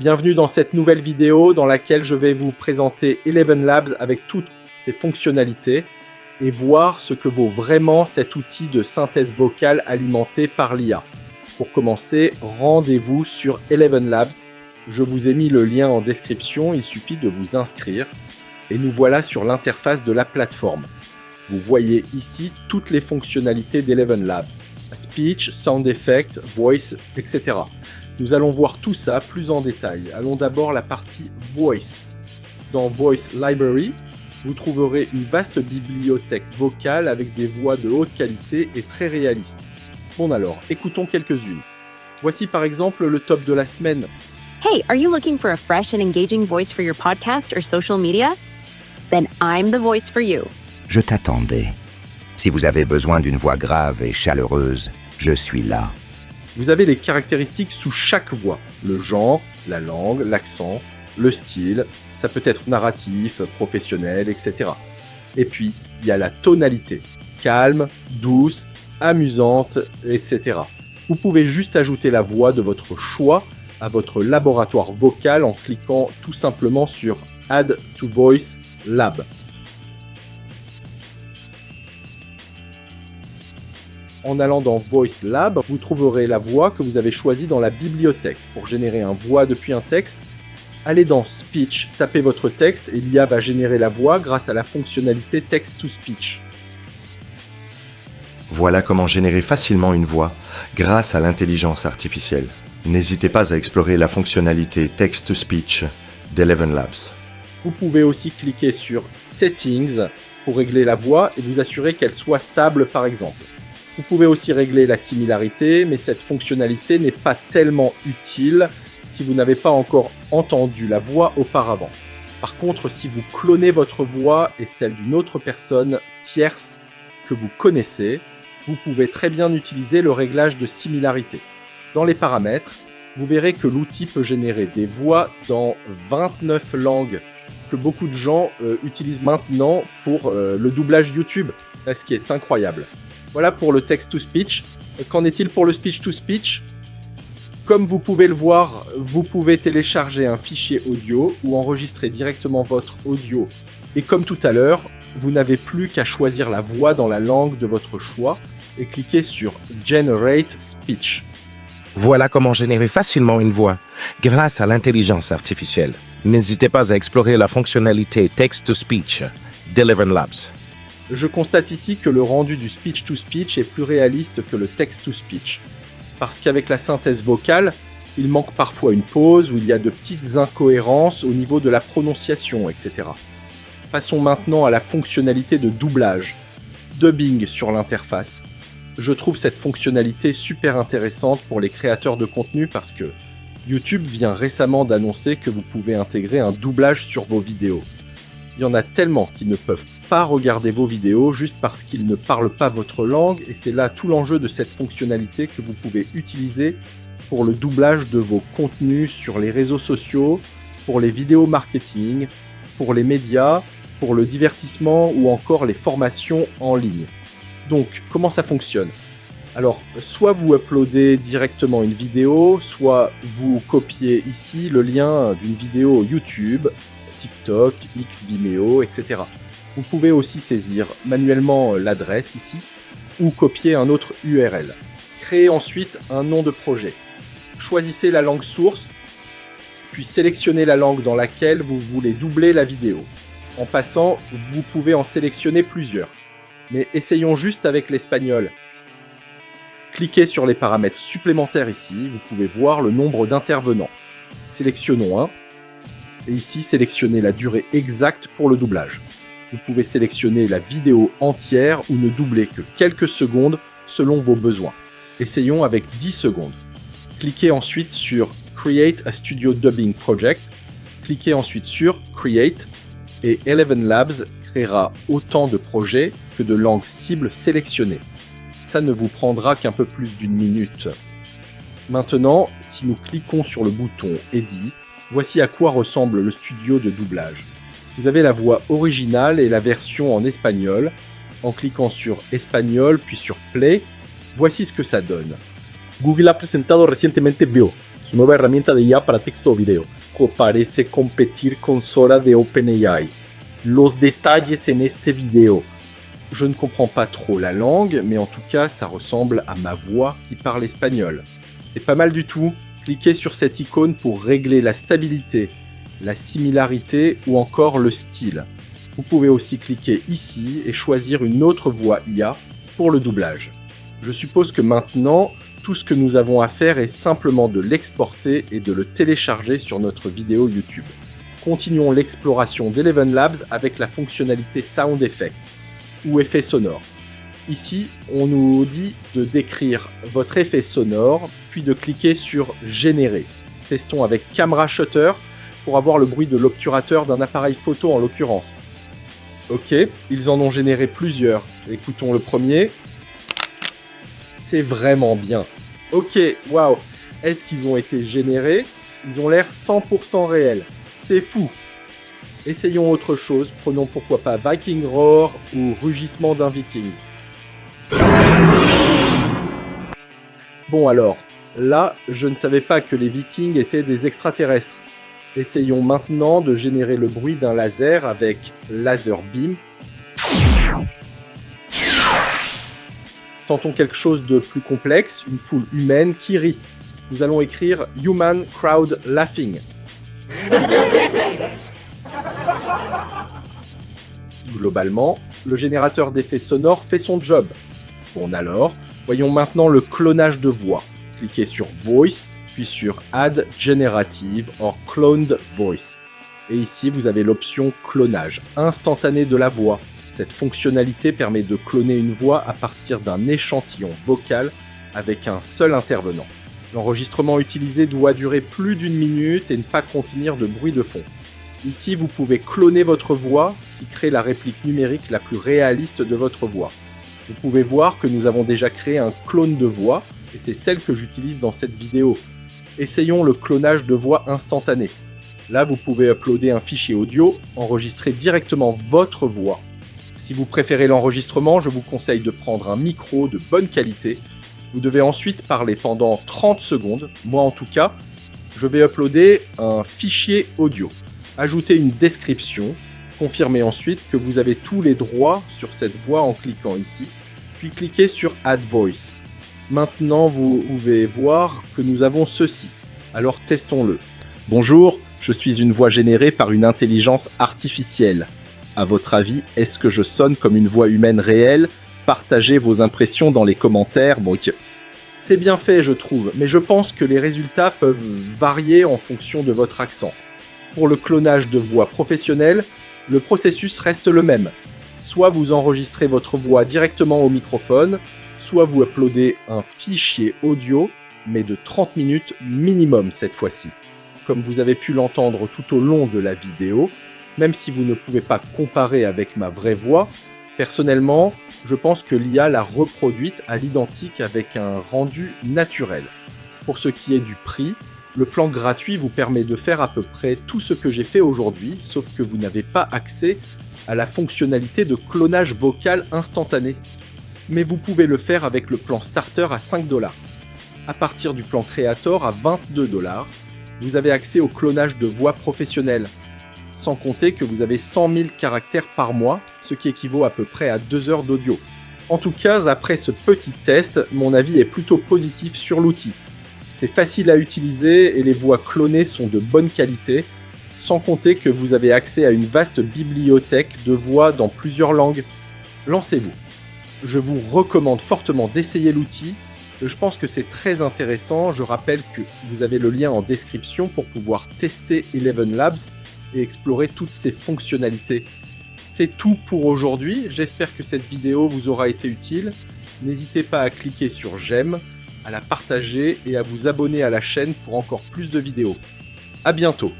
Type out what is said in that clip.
Bienvenue dans cette nouvelle vidéo dans laquelle je vais vous présenter Eleven Labs avec toutes ses fonctionnalités et voir ce que vaut vraiment cet outil de synthèse vocale alimenté par l'IA. Pour commencer, rendez-vous sur Eleven Labs. Je vous ai mis le lien en description, il suffit de vous inscrire. Et nous voilà sur l'interface de la plateforme. Vous voyez ici toutes les fonctionnalités d'Eleven Labs. Speech, sound effect, voice, etc. Nous allons voir tout ça plus en détail. Allons d'abord la partie voice. Dans Voice Library, vous trouverez une vaste bibliothèque vocale avec des voix de haute qualité et très réalistes. Bon alors, écoutons quelques-unes. Voici par exemple le top de la semaine. Hey, are you looking for a fresh and engaging voice for your podcast or social media? Then I'm the voice for you. Je t'attendais. Si vous avez besoin d'une voix grave et chaleureuse, je suis là. Vous avez les caractéristiques sous chaque voix. Le genre, la langue, l'accent, le style, ça peut être narratif, professionnel, etc. Et puis, il y a la tonalité. Calme, douce, amusante, etc. Vous pouvez juste ajouter la voix de votre choix à votre laboratoire vocal en cliquant tout simplement sur Add to Voice Lab. En allant dans Voice Lab, vous trouverez la voix que vous avez choisie dans la bibliothèque. Pour générer une voix depuis un texte, allez dans Speech, tapez votre texte et l'IA va générer la voix grâce à la fonctionnalité Text-to-Speech. Voilà comment générer facilement une voix grâce à l'intelligence artificielle. N'hésitez pas à explorer la fonctionnalité Text-to-Speech d'Eleven Labs. Vous pouvez aussi cliquer sur Settings pour régler la voix et vous assurer qu'elle soit stable par exemple. Vous pouvez aussi régler la similarité, mais cette fonctionnalité n'est pas tellement utile si vous n'avez pas encore entendu la voix auparavant. Par contre, si vous clonez votre voix et celle d'une autre personne tierce que vous connaissez, vous pouvez très bien utiliser le réglage de similarité. Dans les paramètres, vous verrez que l'outil peut générer des voix dans 29 langues que beaucoup de gens utilisent maintenant pour le doublage YouTube, ce qui est incroyable. Voilà pour le text-to-speech. Qu'en est-il pour le speech-to-speech ? Comme vous pouvez le voir, vous pouvez télécharger un fichier audio ou enregistrer directement votre audio. Et comme tout à l'heure, vous n'avez plus qu'à choisir la voix dans la langue de votre choix et cliquer sur Generate Speech. Voilà comment générer facilement une voix grâce à l'intelligence artificielle. N'hésitez pas à explorer la fonctionnalité Text-to-Speech d'Eleven Labs. Je constate ici que le rendu du speech-to-speech est plus réaliste que le text-to-speech. Parce qu'avec la synthèse vocale, il manque parfois une pause ou il y a de petites incohérences au niveau de la prononciation, etc. Passons maintenant à la fonctionnalité de doublage. Dubbing sur l'interface. Je trouve cette fonctionnalité super intéressante pour les créateurs de contenu parce que YouTube vient récemment d'annoncer que vous pouvez intégrer un doublage sur vos vidéos. Il y en a tellement qui ne peuvent pas regarder vos vidéos juste parce qu'ils ne parlent pas votre langue et c'est là tout l'enjeu de cette fonctionnalité que vous pouvez utiliser pour le doublage de vos contenus sur les réseaux sociaux, pour les vidéos marketing, pour les médias, pour le divertissement ou encore les formations en ligne. Donc, comment ça fonctionne ? Alors, soit vous uploadez directement une vidéo, soit vous copiez ici le lien d'une vidéo YouTube, TikTok, X, Vimeo, etc. Vous pouvez aussi saisir manuellement l'adresse ici ou copier un autre URL. Créez ensuite un nom de projet. Choisissez la langue source, puis sélectionnez la langue dans laquelle vous voulez doubler la vidéo. En passant, vous pouvez en sélectionner plusieurs. Mais essayons juste avec l'espagnol. Cliquez sur les paramètres supplémentaires ici, vous pouvez voir le nombre d'intervenants. Sélectionnons un. Et ici, sélectionnez la durée exacte pour le doublage. Vous pouvez sélectionner la vidéo entière ou ne doubler que quelques secondes selon vos besoins. Essayons avec 10 secondes. Cliquez ensuite sur Create a Studio Dubbing Project. Cliquez ensuite sur Create et Eleven Labs créera autant de projets que de langues cibles sélectionnées. Ça ne vous prendra qu'un peu plus d'une minute. Maintenant, si nous cliquons sur le bouton Edit, voici à quoi ressemble le studio de doublage. Vous avez la voix originale et la version en espagnol. En cliquant sur Espagnol puis sur Play, voici ce que ça donne. Google ha presentado recientemente Veo, su nueva herramienta de IA para texto o video, que parece competir con Sora de OpenAI. Los detalles en este video. Je ne comprends pas trop la langue, mais en tout cas, ça ressemble à ma voix qui parle espagnol. C'est pas mal du tout. Cliquez sur cette icône pour régler la stabilité, la similarité ou encore le style. Vous pouvez aussi cliquer ici et choisir une autre voix IA pour le doublage. Je suppose que maintenant, tout ce que nous avons à faire est simplement de l'exporter et de le télécharger sur notre vidéo YouTube. Continuons l'exploration d'Eleven Labs avec la fonctionnalité Sound Effect ou effet sonore. Ici, on nous dit de décrire votre effet sonore, puis de cliquer sur Générer. Testons avec Camera Shutter pour avoir le bruit de l'obturateur d'un appareil photo en l'occurrence. Ok, ils en ont généré plusieurs. Écoutons le premier. C'est vraiment bien. Ok, waouh. Est-ce qu'ils ont été générés? Ils ont l'air 100% réels. C'est fou. Essayons autre chose. Prenons pourquoi pas Viking Roar ou Rugissement d'un Viking. Bon alors, là, je ne savais pas que les Vikings étaient des extraterrestres. Essayons maintenant de générer le bruit d'un laser avec Laser Beam. Tentons quelque chose de plus complexe, une foule humaine qui rit. Nous allons écrire Human Crowd Laughing. Globalement, le générateur d'effets sonores fait son job. Bon alors, voyons maintenant le clonage de voix. Cliquez sur Voice, puis sur Add Generative or Cloned Voice. Et ici, vous avez l'option clonage instantané de la voix. Cette fonctionnalité permet de cloner une voix à partir d'un échantillon vocal avec un seul intervenant. L'enregistrement utilisé doit durer plus d'1 minute et ne pas contenir de bruit de fond. Ici, vous pouvez cloner votre voix qui crée la réplique numérique la plus réaliste de votre voix. Vous pouvez voir que nous avons déjà créé un clone de voix et c'est celle que j'utilise dans cette vidéo. Essayons le clonage de voix instantané. Là, vous pouvez uploader un fichier audio, enregistrer directement votre voix. Si vous préférez l'enregistrement, je vous conseille de prendre un micro de bonne qualité. Vous devez ensuite parler pendant 30 secondes. Moi en tout cas, je vais uploader un fichier audio. Ajoutez une description. Confirmez ensuite que vous avez tous les droits sur cette voix en cliquant ici. Puis cliquez sur Add Voice. Maintenant, vous pouvez voir que nous avons ceci. Alors testons-le. Bonjour, je suis une voix générée par une intelligence artificielle. À votre avis, est-ce que je sonne comme une voix humaine réelle? Partagez vos impressions dans les commentaires. Bon, c'est bien fait, je trouve, mais je pense que les résultats peuvent varier en fonction de votre accent. Pour le clonage de voix professionnelle, le processus reste le même. Soit vous enregistrez votre voix directement au microphone, soit vous uploadez un fichier audio, mais de 30 minutes minimum cette fois-ci. Comme vous avez pu l'entendre tout au long de la vidéo, même si vous ne pouvez pas comparer avec ma vraie voix, personnellement, je pense que l'IA l'a reproduite à l'identique avec un rendu naturel. Pour ce qui est du prix, le plan gratuit vous permet de faire à peu près tout ce que j'ai fait aujourd'hui, sauf que vous n'avez pas accès à la fonctionnalité de clonage vocal instantané. Mais vous pouvez le faire avec le plan Starter à 5$. À partir du plan Creator à 22$, vous avez accès au clonage de voix professionnelle. Sans compter que vous avez 100 000 caractères par mois, ce qui équivaut à peu près à 2 heures d'audio. En tout cas, après ce petit test, mon avis est plutôt positif sur l'outil. C'est facile à utiliser et les voix clonées sont de bonne qualité, sans compter que vous avez accès à une vaste bibliothèque de voix dans plusieurs langues. Lancez-vous. Je vous recommande fortement d'essayer l'outil. Je pense que c'est très intéressant. Je rappelle que vous avez le lien en description pour pouvoir tester Eleven Labs et explorer toutes ses fonctionnalités. C'est tout pour aujourd'hui. J'espère que cette vidéo vous aura été utile. N'hésitez pas à cliquer sur j'aime, à la partager et à vous abonner à la chaîne pour encore plus de vidéos. À bientôt.